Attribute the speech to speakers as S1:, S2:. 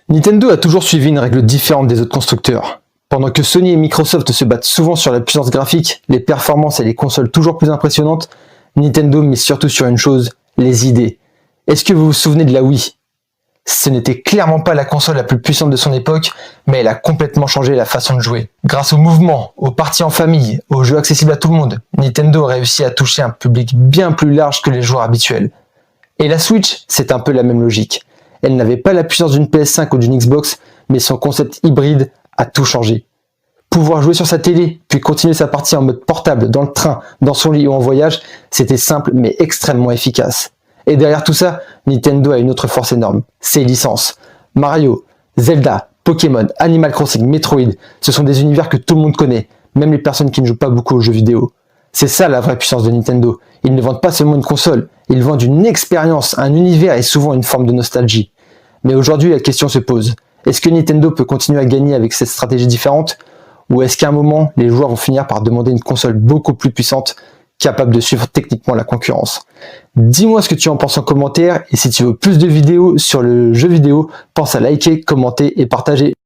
S1: Nintendo a toujours suivi une règle différente des autres constructeurs. Pendant que Sony et Microsoft se battent souvent sur la puissance graphique, les performances et les consoles toujours plus impressionnantes, Nintendo mise surtout sur une chose, les idées. Est-ce que vous vous souvenez de la Wii ? Ce n'était clairement pas la console la plus puissante de son époque, mais elle a complètement changé la façon de jouer. Grâce au mouvement, aux parties en famille, aux jeux accessibles à tout le monde, Nintendo a réussi à toucher un public bien plus large que les joueurs habituels. Et la Switch, c'est un peu la même logique. Elle n'avait pas la puissance d'une PS5 ou d'une Xbox, mais son concept hybride a tout changé. Pouvoir jouer sur sa télé, puis continuer sa partie en mode portable, dans le train, dans son lit ou en voyage, c'était simple mais extrêmement efficace. Et derrière tout ça, Nintendo a une autre force énorme, ses licences. Mario, Zelda, Pokémon, Animal Crossing, Metroid, ce sont des univers que tout le monde connaît, même les personnes qui ne jouent pas beaucoup aux jeux vidéo. C'est ça la vraie puissance de Nintendo. Ils ne vendent pas seulement une console, ils vendent une expérience, un univers et souvent une forme de nostalgie. Mais aujourd'hui, la question se pose. Est-ce que Nintendo peut continuer à gagner avec cette stratégie différente ? Ou est-ce qu'à un moment, les joueurs vont finir par demander une console beaucoup plus puissante, capable de suivre techniquement la concurrence ? Dis-moi ce que tu en penses en commentaire, et si tu veux plus de vidéos sur le jeu vidéo, pense à liker, commenter et partager.